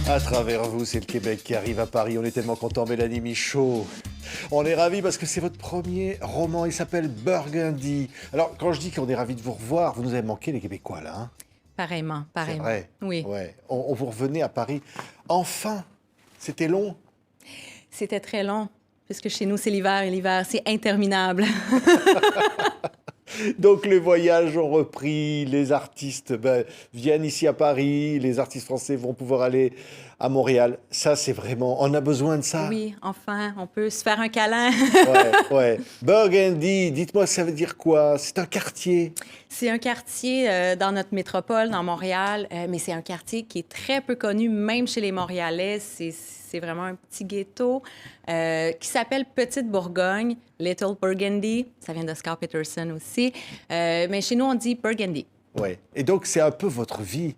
À travers vous, c'est le Québec qui arrive à Paris. On est tellement contents, Mélanie Michaud. On est ravis parce que c'est votre premier roman. Il s'appelle Burgundy. Alors, quand je dis qu'on est ravis de vous revoir, vous nous avez manqué, les Québécois, là. Hein? Pareillement, C'est pareillement. vrai. Oui. Ouais. On vous revenez à Paris. Enfin, c'était long. C'était très long, puisque chez nous, c'est l'hiver, et l'hiver, c'est interminable. Donc les voyages ont repris, les artistes viennent ici à Paris, les artistes français vont pouvoir aller à Montréal. Ça, c'est vraiment... On a besoin de ça. Oui, enfin, on peut se faire un câlin. Ouais. Burgundy, dites-moi, ça veut dire quoi? C'est un quartier. C'est un quartier dans notre métropole, dans Montréal, mais c'est un quartier qui est très peu connu, même chez les Montréalais. C'est vraiment un petit ghetto qui s'appelle Petite Bourgogne, Little Burgundy. Ça vient d'Oscar Peterson aussi. Mais chez nous, on dit Burgundy. Ouais. Et donc, c'est un peu votre vie,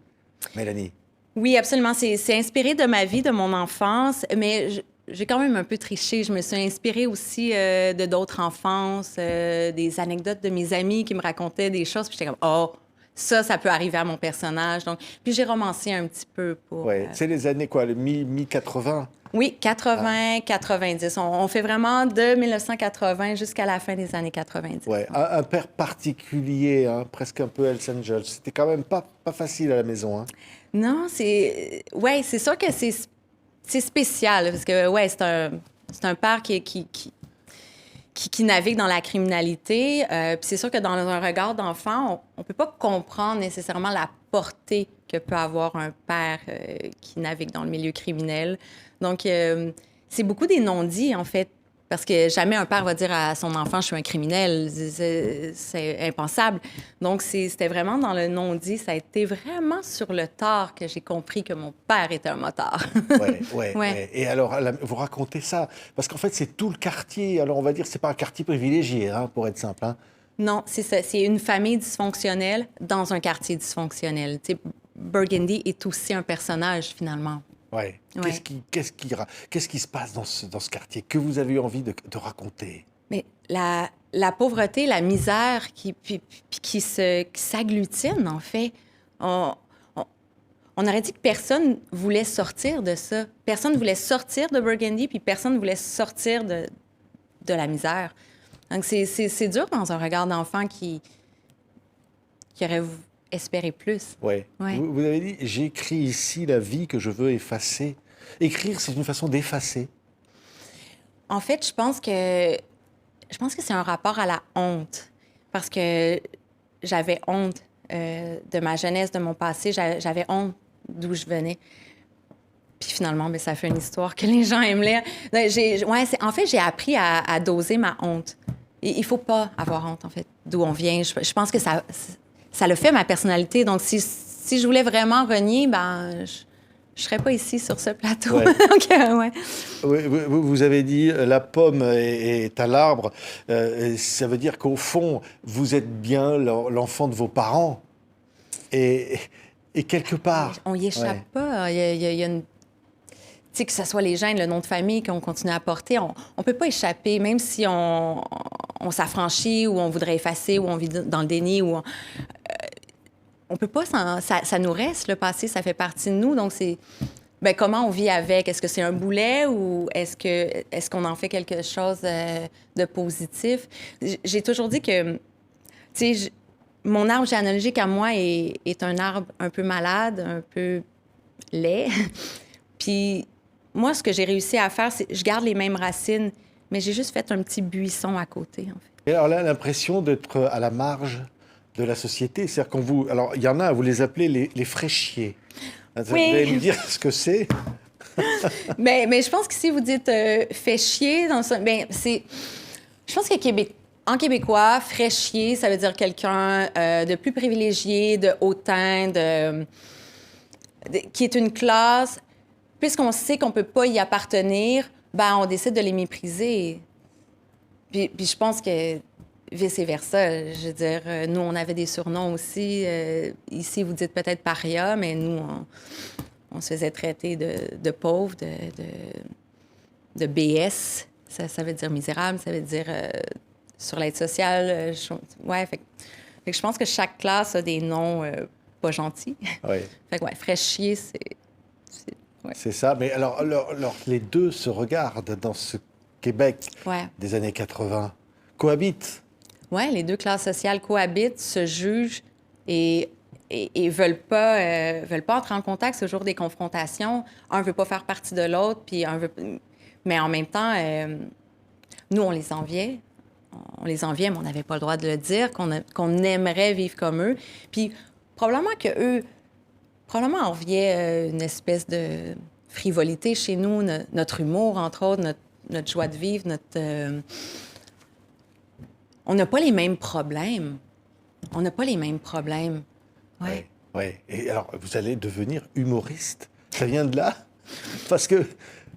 Mélanie. Oui, absolument. C'est inspiré de ma vie, de mon enfance, mais j'ai quand même un peu triché. Je me suis inspirée aussi de d'autres enfances, des anecdotes de mes amis qui me racontaient des choses. Puis j'étais comme, oh, ça peut arriver à mon personnage. Donc, puis j'ai romancé un petit peu pour... Ouais. C'est les années quoi, le mi-80? Oui, 80, 90. On fait vraiment de 1980 jusqu'à la fin des années 90. Ouais. Un père particulier, hein, presque un peu Hells Angels. C'était quand même pas facile à la maison. Hein. Non, c'est... Ouais, c'est sûr que c'est spécial, parce que, ouais, c'est un père qui navigue dans la criminalité. Puis c'est sûr que dans un regard d'enfant, on peut pas comprendre nécessairement la portée que peut avoir un père qui navigue dans le milieu criminel. Donc, c'est beaucoup des non-dits, en fait, parce que jamais un père va dire à son enfant « je suis un criminel ». C'est impensable. Donc, c'était vraiment dans le non-dit. Ça a été vraiment sur le tard que j'ai compris que mon père était un motard. Ouais. Et alors, vous racontez ça, parce qu'en fait, c'est tout le quartier. Alors, on va dire, c'est pas un quartier privilégié, hein, pour être simple. Hein. Non, c'est ça. C'est une famille dysfonctionnelle dans un quartier dysfonctionnel. Tu sais, Burgundy est aussi un personnage, finalement. Ouais. Ouais. Qu'est-ce qui se passe dans ce quartier que vous avez eu envie de raconter? Mais la pauvreté, la misère qui s'agglutine, en fait. On aurait dit que personne voulait sortir de ça. Personne voulait sortir de Burgundy, puis personne voulait sortir de la misère. Donc, c'est dur dans un regard d'enfant qui aurait espéré plus. Ouais. Vous avez dit, j'écris ici la vie que je veux effacer. Écrire, c'est une façon d'effacer. En fait, je pense que c'est un rapport à la honte. Parce que j'avais honte de ma jeunesse, de mon passé. J'avais honte d'où je venais. Puis finalement, bien, ça fait une histoire que les gens aiment lire. En fait, j'ai appris à doser ma honte. Il faut pas avoir honte, en fait, d'où on vient. Je pense que ça le fait ma personnalité. Donc, si je voulais vraiment renier, ben, je serais pas ici sur ce plateau. Ouais. Donc, ouais. Oui, vous avez dit la pomme est à l'arbre. Ça veut dire qu'au fond, vous êtes bien l'enfant de vos parents. Et quelque part... On y échappe pas. Il y a une... Tu sais, que ce soit les gènes, le nom de famille qu'on continue à porter, on peut pas échapper, même si on s'affranchit ou on voudrait effacer ou on vit dans le déni ou on peut pas, ça nous reste, le passé, ça fait partie de nous. Donc, c'est ben, comment on vit avec? Est-ce que c'est un boulet ou est-ce qu'on en fait quelque chose de positif? J'ai toujours dit que, tu sais, mon arbre généalogique à moi est un arbre un peu malade, un peu laid. Puis moi, ce que j'ai réussi à faire, c'est je garde les mêmes racines, mais j'ai juste fait un petit buisson à côté, en fait. Et alors là, l'impression d'être à la marge de la société. C'est-à-dire qu'on vous... Alors, il y en a, vous les appelez les fraîchiers. Vous allez me dire ce que c'est? mais je pense que si vous dites fait chier, je pense en québécois, fraîchier, ça veut dire quelqu'un de plus privilégié, de hautain, qui est une classe. Puisqu'on sait qu'on peut pas y appartenir, ben on décide de les mépriser. Puis je pense que vice-versa. Je veux dire, nous, on avait des surnoms aussi. Ici, vous dites peut-être paria, mais nous, on se faisait traiter de pauvres, de BS. Ça veut dire misérable, ça veut dire sur l'aide sociale. Fait que je pense que chaque classe a des noms pas gentils. Oui. Fait que, fraîchier, Ouais. C'est ça. Mais alors, les deux se regardent dans ce Québec Ouais. des années 80, cohabitent. Oui, les deux classes sociales cohabitent, se jugent et veulent pas entrer en contact ce jour des confrontations. Un veut pas faire partie de l'autre, puis un veut... Mais en même temps, nous, on les enviait. On les enviait, mais on n'avait pas le droit de le dire, qu'on aimerait vivre comme eux. Puis probablement qu'eux, probablement enviaient une espèce de frivolité chez nous, notre humour, entre autres, notre joie de vivre, on n'a pas les mêmes problèmes. On n'a pas les mêmes problèmes. Ouais. Ouais. Et alors, vous allez devenir humoriste. Ça vient de là? Parce que,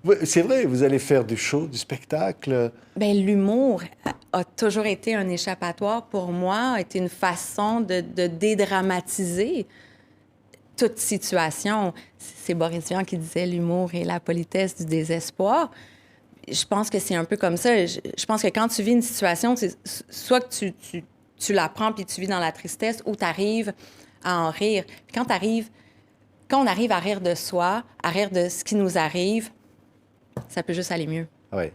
ouais, c'est vrai, vous allez faire du show, du spectacle. Bien, l'humour a toujours été un échappatoire pour moi, a été une façon de dédramatiser toute situation. C'est Boris Vian qui disait l'humour est la politesse du désespoir. Je pense que c'est un peu comme ça. Je pense que quand tu vis une situation, soit que tu la prends puis tu vis dans la tristesse ou tu arrives à en rire. Puis quand on arrive à rire de soi, à rire de ce qui nous arrive, ça peut juste aller mieux. Ouais.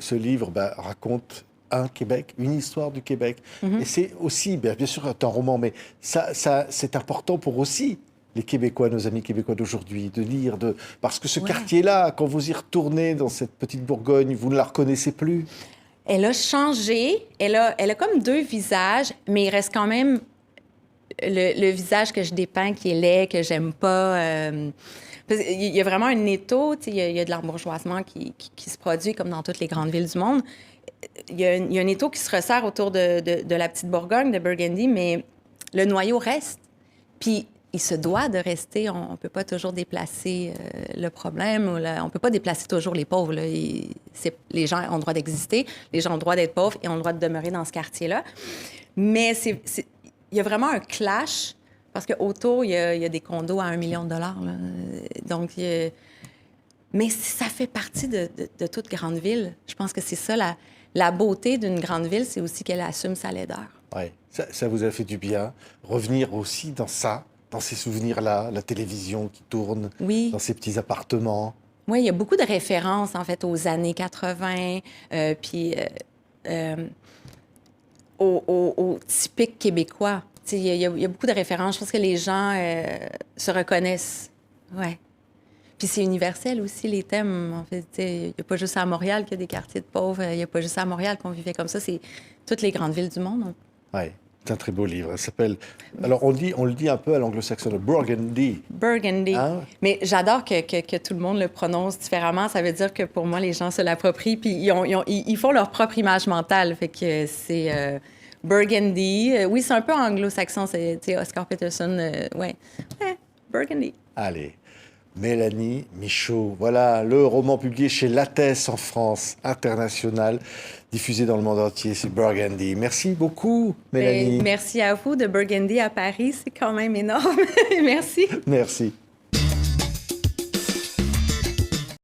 Ce livre raconte un Québec, une histoire du Québec. Et c'est aussi, bien sûr, c'est un roman, mais ça, c'est important pour aussi les Québécois, nos amis québécois d'aujourd'hui, de lire, parce que ce quartier-là, quand vous y retournez dans cette petite Bourgogne, vous ne la reconnaissez plus. Elle a changé, elle a comme deux visages, mais il reste quand même le visage que je dépeins qui est laid, que j'aime pas. Il y a vraiment un étau, il y a de l'embourgeoisement qui se produit comme dans toutes les grandes villes du monde. Il y a un étau qui se resserre autour de la petite Bourgogne, de Burgundy, mais le noyau reste. Puis il se doit de rester. On ne peut pas toujours déplacer le problème. On ne peut pas déplacer toujours les pauvres. Là. Les gens ont le droit d'exister. Les gens ont le droit d'être pauvres et ont le droit de demeurer dans ce quartier-là. Mais il y a vraiment un clash parce qu'autour, il y a des condos à 1 million de dollars. Là. Donc, mais ça fait partie de toute grande ville. Je pense que c'est ça, la beauté d'une grande ville, c'est aussi qu'elle assume sa laideur. Oui, ça vous a fait du bien. Revenir aussi dans ça, dans ces souvenirs-là, la télévision qui tourne, dans ces petits appartements. Oui, il y a beaucoup de références, en fait, aux années 80, puis aux typiques québécois. Il y a beaucoup de références. Je pense que les gens se reconnaissent. Ouais. Puis c'est universel aussi, les thèmes. En fait, il n'y a pas juste à Montréal qu'il y a des quartiers de pauvres. Il n'y a pas juste à Montréal qu'on vivait comme ça. C'est toutes les grandes villes du monde. Oui, c'est un très beau livre. Ça s'appelle... Alors, on le dit un peu à l'anglo-saxonne, Burgundy. Burgundy. Hein? Mais j'adore que tout le monde le prononce différemment. Ça veut dire que pour moi, les gens se l'approprient. Puis ils font leur propre image mentale. Fait que c'est... Burgundy. Oui, c'est un peu anglo-saxon. C'est Oscar Peterson. Ouais, Burgundy. Allez. Mélanie Michaud. Voilà, le roman publié chez Lattès en France, international, diffusé dans le monde entier, c'est Burgundy. Merci beaucoup, Mélanie. Merci à vous. De Burgundy à Paris, c'est quand même énorme. Merci. Merci.